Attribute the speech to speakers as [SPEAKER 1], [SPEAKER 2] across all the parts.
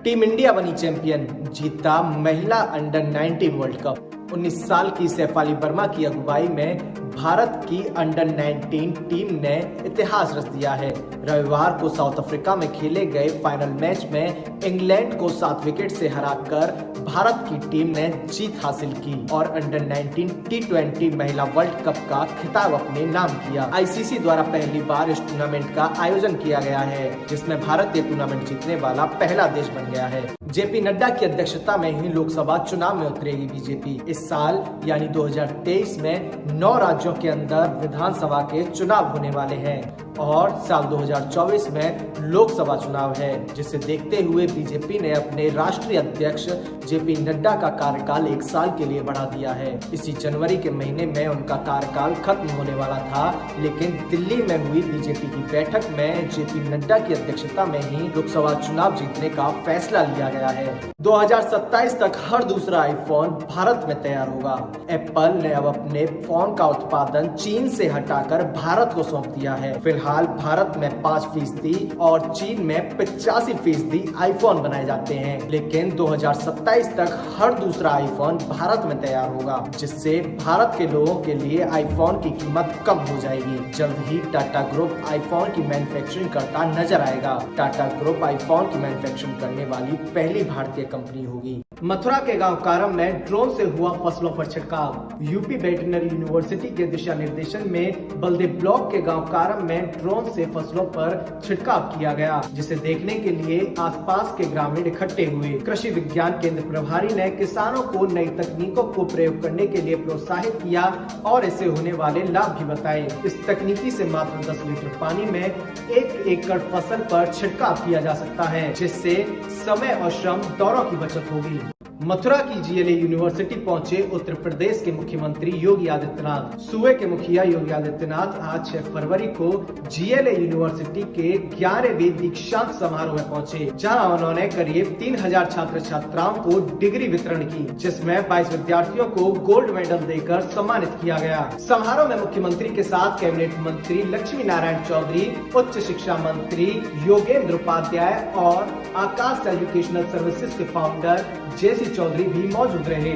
[SPEAKER 1] Team India बनी champion, जीता महिला अंडर 19 वर्ल्ड कप। 19 साल की सैफाली वर्मा की अगुवाई में भारत की अंडर 19 टीम ने इतिहास रच दिया है। रविवार को साउथ अफ्रीका में खेले गए फाइनल मैच में इंग्लैंड को 7 विकेट से हराकर भारत की टीम ने जीत हासिल की और अंडर 19 T20 महिला वर्ल्ड कप का खिताब अपने नाम किया। आईसीसी द्वारा पहली बार इस टूर्नामेंट का आयोजन किया गया है, जिसमें भारत ये टूर्नामेंट जीतने वाला पहला देश बन गया है। जेपी नड्डा की अध्यक्षता में ही लोकसभा चुनाव में उतरेगी बीजेपी। इस साल यानी 2023 में 9 राज्यों के अंदर विधानसभा के चुनाव होने वाले हैं और साल 2024 में लोकसभा चुनाव है, जिसे देखते हुए बीजेपी ने अपने राष्ट्रीय अध्यक्ष जेपी नड्डा का कार्यकाल 1 साल के लिए बढ़ा दिया है। इसी जनवरी के महीने में उनका कार्यकाल खत्म होने वाला था, लेकिन दिल्ली में हुई बीजेपी की बैठक में जेपी नड्डा की अध्यक्षता में ही लोकसभा चुनाव जीतने का फैसला लिया गया है। 2027 तक हर दूसरा आईफोन भारत में तैयार होगा। एप्पल ने अब अपने फोन का उत्पादन चीन से हटाकर भारत को सौंप दिया है। फिलहाल भारत में 5% और चीन में 85% आईफोन बनाए जाते हैं, लेकिन 2027 तक हर दूसरा आईफोन भारत में तैयार होगा, जिससे भारत के लोगों के लिए आईफोन की कीमत कम हो जाएगी। जल्द ही टाटा ग्रुप आईफोन की मैन्युफैक्चरिंग करता नजर आएगा। टाटा ग्रुप आईफोन की मैन्युफैक्चरिंग करने वाली पहली भारतीय कंपनी होगी। मथुरा के गांव कारम में ड्रोन से हुआ फसलों पर छिड़काव। यूपी वेटरनरी यूनिवर्सिटी के दिशा निर्देशन में बलदेव ब्लॉक के गांव कारम में ड्रोन से फसलों पर छिड़काव किया गया, जिसे देखने के लिए आसपास के ग्रामीण इकट्ठे हुए। कृषि विज्ञान केंद्र प्रभारी ने किसानों को नई तकनीकों को प्रयोग करने के लिए प्रोत्साहित किया और इससे होने वाले लाभ भी बताए। इस तकनीकी से मात्र 10 लीटर पानी में 1 एकड़ फसल पर छिड़काव किया जा सकता है, जिससे समय और श्रम दोनों की बचत होगी। मथुरा की जीएलए यूनिवर्सिटी पहुंचे उत्तर प्रदेश के मुख्यमंत्री योगी आदित्यनाथ। सूबे के मुखिया योगी आदित्यनाथ आज 6 फरवरी को जीएलए यूनिवर्सिटी के 11वें दीक्षांत समारोह में पहुंचे, जहां उन्होंने करीब 3000 छात्र छात्राओं को डिग्री वितरण की, जिसमें 22 विद्यार्थियों को गोल्ड मेडल देकर सम्मानित किया गया। समारोह में मुख्यमंत्री के साथ कैबिनेट मंत्री लक्ष्मी नारायण चौधरी, उच्च शिक्षा मंत्री योगेंद्र उपाध्याय और आकाश एजुकेशनल सर्विसेज के फाउंडर जेसी चौधरी भी मौजूद रहे।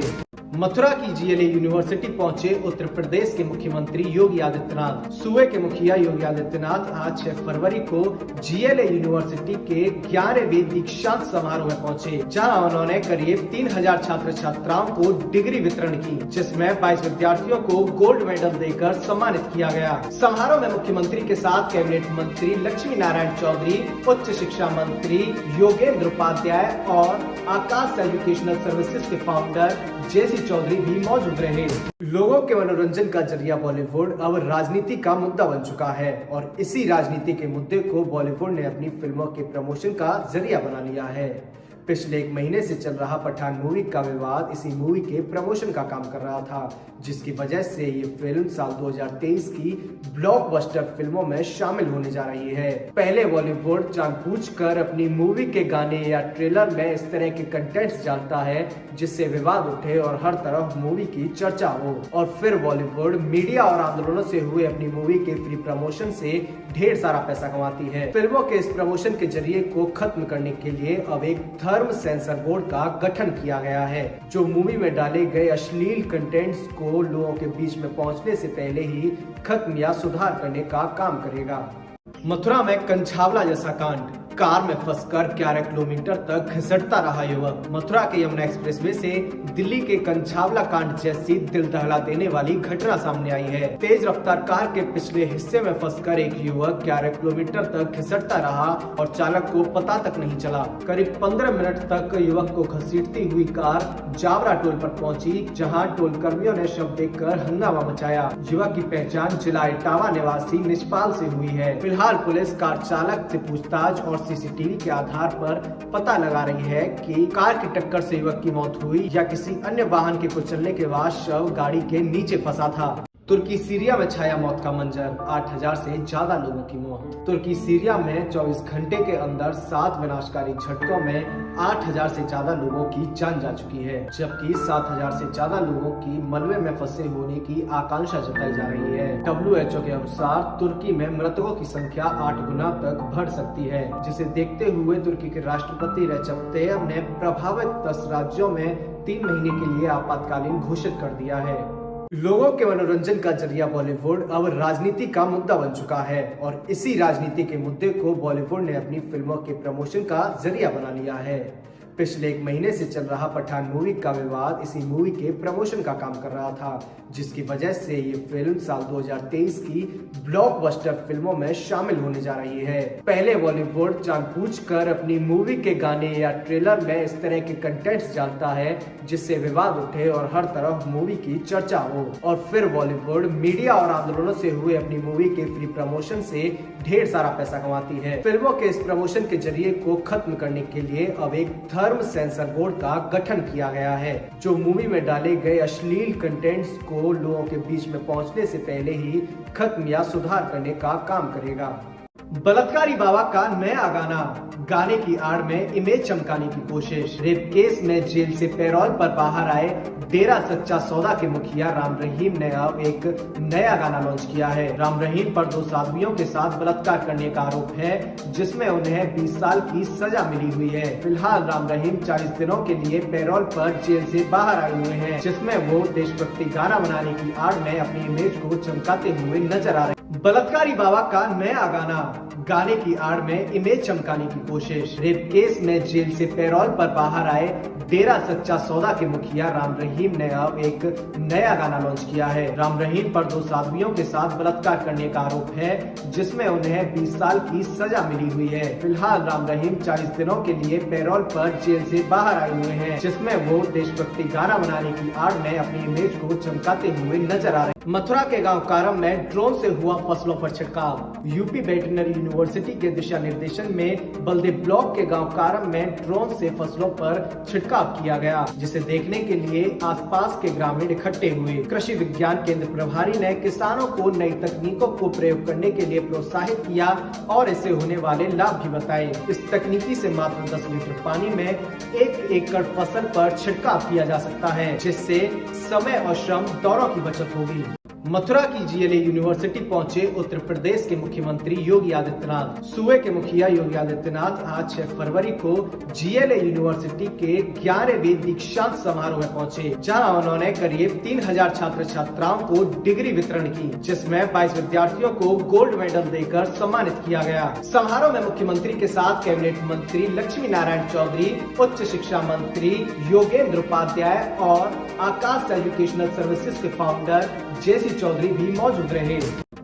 [SPEAKER 1] मथुरा की जीएलए यूनिवर्सिटी पहुंचे उत्तर प्रदेश के मुख्यमंत्री योगी आदित्यनाथ। सूबे के मुखिया योगी आदित्यनाथ आज 6 फरवरी को जीएलए यूनिवर्सिटी के 11वें दीक्षांत समारोह में पहुंचे, जहां उन्होंने करीब 3000 छात्र छात्राओं को डिग्री वितरण की, जिसमें 22 विद्यार्थियों को गोल्ड मेडल देकर सम्मानित किया गया। समारोह में मुख्यमंत्री के साथ कैबिनेट मंत्री लक्ष्मी नारायण चौधरी, उच्च शिक्षा मंत्री योगेंद्र उपाध्याय और आकाश एजुकेशनल सर्विसेज के फाउंडर जेसी चौधरी भी मौजूद रहे। लोगों के मनोरंजन का जरिया बॉलीवुड अब राजनीति का मुद्दा बन चुका है और इसी राजनीति के मुद्दे को बॉलीवुड ने अपनी फिल्मों के प्रमोशन का जरिया बना लिया है। पिछले 1 महीने से चल रहा पठान मूवी का विवाद इसी मूवी के प्रमोशन का काम कर रहा था, जिसकी वजह से ये फिल्म साल 2023 की ब्लॉकबस्टर फिल्मों में शामिल होने जा रही है। पहले बॉलीवुड जानबूझकर अपनी मूवी के गाने या ट्रेलर में इस तरह के कंटेंट्स डालता है जिससे विवाद उठे और हर तरफ मूवी की चर्चा हो, और फिर बॉलीवुड मीडिया और आंदोलनों से हुए अपनी मूवी के फ्री प्रमोशन से ढेर सारा पैसा कमाती है। फिल्मों के इस प्रमोशन के जरिए को खत्म करने के लिए अब एक धर्म सेंसर बोर्ड का गठन किया गया है, जो मूवी में डाले गए अश्लील कंटेंट्स को लोगों के बीच में पहुंचने से पहले ही खत्म या सुधार करने का काम करेगा। मथुरा में कंछावला जैसा कांड। कार में फंसकर 11 किलोमीटर तक घिसटता रहा युवक। मथुरा के यमुना एक्सप्रेसवे से दिल्ली के कंछावला कांड जैसी दिल दहला देने वाली घटना सामने आई है। तेज रफ्तार कार के पिछले हिस्से में फंसकर एक युवक 11 किलोमीटर तक घिसटता रहा और चालक को पता तक नहीं चला। करीब 15 मिनट तक युवक को घसीटती हुई कार जावरा टोल पर पहुंची, जहां टोल कर्मियों ने शव देखकर हंगामा मचाया। युवक की पहचान जिला इटावा निवासी निजपाल से हुई है। फिलहाल पुलिस कार चालक से पूछताछ और सीसीटीवी के आधार पर पता लगा रही है कि कार की टक्कर से युवक की मौत हुई या किसी अन्य वाहन के कुचलने के बाद शव गाड़ी के नीचे फंसा था। तुर्की सीरिया में छाया मौत का मंजर, 8000 से ज्यादा लोगों की मौत। तुर्की सीरिया में 24 घंटे के अंदर 7 विनाशकारी झटकों में 8000 से ज्यादा लोगों की जान जा चुकी है, जबकि 7000 से ज्यादा लोगों की मलबे में फंसे होने की आकांक्षा जताई जा रही है। WHO के अनुसार तुर्की में मृतकों की संख्या 8 गुना तक बढ़ सकती है, जिसे देखते हुए तुर्की के राष्ट्रपति रेजप तैयब ने प्रभावित 10 राज्यों में 3 महीने के लिए आपातकालीन घोषित कर दिया है। लोगों के मनोरंजन का जरिया बॉलीवुड अब राजनीति का मुद्दा बन चुका है और इसी राजनीति के मुद्दे को बॉलीवुड ने अपनी फिल्मों के प्रमोशन का जरिया बना लिया है। पिछले 1 महीने से चल रहा पठान मूवी का विवाद इसी मूवी के प्रमोशन का काम कर रहा था, जिसकी वजह से ये फिल्म साल 2023 की ब्लॉकबस्टर फिल्मों में शामिल होने जा रही है। पहले बॉलीवुड जानबूझकर अपनी मूवी के गाने या ट्रेलर में इस तरह के कंटेंट्स डालता है जिससे विवाद उठे और हर तरफ मूवी की चर्चा हो, और फिर बॉलीवुड मीडिया और आंदोलनों से हुए अपनी मूवी के फ्री प्रमोशन से ढेर सारा पैसा कमाती है। फिल्मों के इस प्रमोशन के जरिए को खत्म करने के लिए अब एक धर्म सेंसर बोर्ड का गठन किया गया है, जो मूवी में डाले गए अश्लील कंटेंट्स को लोगों के बीच में पहुंचने से पहले ही खत्म या सुधार करने का काम करेगा। बलात्कारी बाबा का नया गाने की आड़ में इमेज चमकाने की कोशिश। रेप केस में जेल से पैरोल पर बाहर आए डेरा सच्चा सौदा के मुखिया राम रहीम ने अब एक नया गाना लॉन्च किया है। राम रहीम पर 2 साध्वियों के साथ बलात्कार करने का आरोप है, जिसमें उन्हें 20 साल की सजा मिली हुई है। फिलहाल राम रहीम 40 दिनों के लिए पैरोल पर जेल से बाहर आए हुए हैं, जिसमें वो देशभक्ति गाना बनाने की आड़ में अपनी इमेज को चमकाते हुए नजर आ रहे हैं। बलात्कारी बाबा का नया गाने की आड़ में इमेज चमकाने की कोशिश। रेप केस में जेल से पैरोल पर बाहर आए डेरा सच्चा सौदा के मुखिया राम रहीम ने अब एक नया गाना लॉन्च किया है। राम रहीम पर 2 साध्वियों के साथ बलात्कार करने का आरोप है, जिसमें उन्हें 20 साल की सजा मिली हुई है। फिलहाल राम रहीम 40 दिनों के लिए पैरोल पर जेल से बाहर आए हुए हैं, जिसमें वो देशभक्ति गाना बनाने की आड़ में अपनी इमेज को चमकाते हुए नजर आ रहे हैं। मथुरा के गांव कारम में ड्रोन से हुआ फसलों पर छिड़काव। यूपी वेटरनरी यूनिवर्सिटी के दिशा निर्देशन में बलदेव ब्लॉक के गांव कारम में ड्रोन से फसलों पर छिड़काव किया गया, जिसे देखने के लिए आसपास के ग्रामीण इकट्ठे हुए। कृषि विज्ञान केंद्र प्रभारी ने किसानों को नई तकनीकों को प्रयोग करने के लिए प्रोत्साहित किया और इससे होने वाले लाभ भी बताए। इस तकनीकी से मात्र 10 लीटर पानी में 1 एकड़ फसल पर छिड़काव किया जा सकता है, जिससे समय और श्रम दोनों की बचत होगी। मथुरा की GLA यूनिवर्सिटी पहुंचे उत्तर प्रदेश के मुख्यमंत्री योगी आदित्यनाथ। सूबे के मुखिया योगी आदित्यनाथ आज 6 फरवरी को GLA यूनिवर्सिटी के 11वें दीक्षांत समारोह में पहुंचे, जहां उन्होंने करीब 3000 छात्र छात्राओं को डिग्री वितरण की, जिसमें 22 विद्यार्थियों को गोल्ड मेडल देकर सम्मानित किया गया। समारोह में मुख्यमंत्री के साथ कैबिनेट मंत्री लक्ष्मी नारायण चौधरी, उच्च शिक्षा मंत्री योगेंद्र उपाध्याय और आकाश एजुकेशनल सर्विसेज के फाउंडर JC चौधरी भी मौजूद रहे।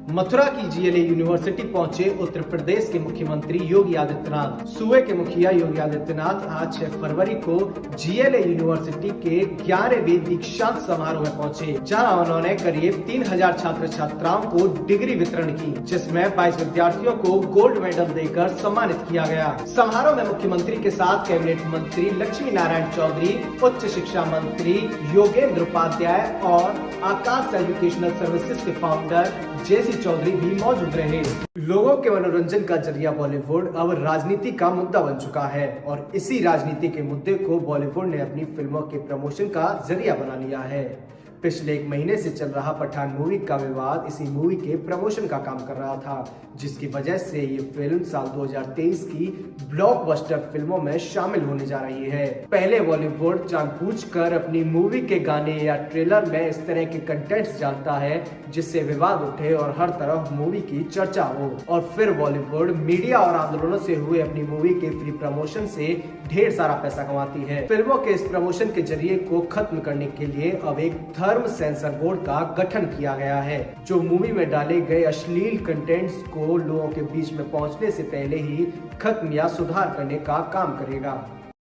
[SPEAKER 1] मथुरा की GLA यूनिवर्सिटी पहुंचे उत्तर प्रदेश के मुख्यमंत्री योगी आदित्यनाथ। सूबे के मुखिया योगी आदित्यनाथ आज 6 फरवरी को GLA यूनिवर्सिटी के 11वें दीक्षांत समारोह में पहुंचे, जहां उन्होंने करीब 3000 छात्र छात्राओं को डिग्री वितरण की, जिसमें 22 विद्यार्थियों को गोल्ड मेडल देकर सम्मानित किया गया। समारोह में मुख्यमंत्री के साथ कैबिनेट मंत्री लक्ष्मी नारायण चौधरी, उच्च शिक्षा मंत्री योगेंद्र उपाध्याय और आकाश एजुकेशनल सर्विसेज के फाउंडर JC चौधरी भी मौजूद रहे। लोगों के मनोरंजन का जरिया बॉलीवुड अब राजनीति का मुद्दा बन चुका है और इसी राजनीति के मुद्दे को बॉलीवुड ने अपनी फिल्मों के प्रमोशन का जरिया बना लिया है। पिछले 1 महीने से चल रहा पठान मूवी का विवाद इसी मूवी के प्रमोशन का काम कर रहा था, जिसकी वजह से ये फिल्म साल 2023 की ब्लॉकबस्टर फिल्मों में शामिल होने जा रही है। पहले बॉलीवुड जानबूझकर अपनी मूवी के गाने या ट्रेलर में इस तरह के कंटेंट्स डालता है जिससे विवाद उठे और हर तरफ मूवी की चर्चा हो, और फिर बॉलीवुड मीडिया और आंदोलनों से हुए अपनी मूवी के फ्री प्रमोशन से ढेर सारा पैसा कमाती है। फिल्मों के इस प्रमोशन के जरिए को खत्म करने के लिए अब एक धर्म सेंसर बोर्ड का गठन किया गया है, जो मूवी में डाले गए अश्लील कंटेंट्स को लोगों के बीच में पहुंचने से पहले ही खत्म या सुधार करने का काम करेगा।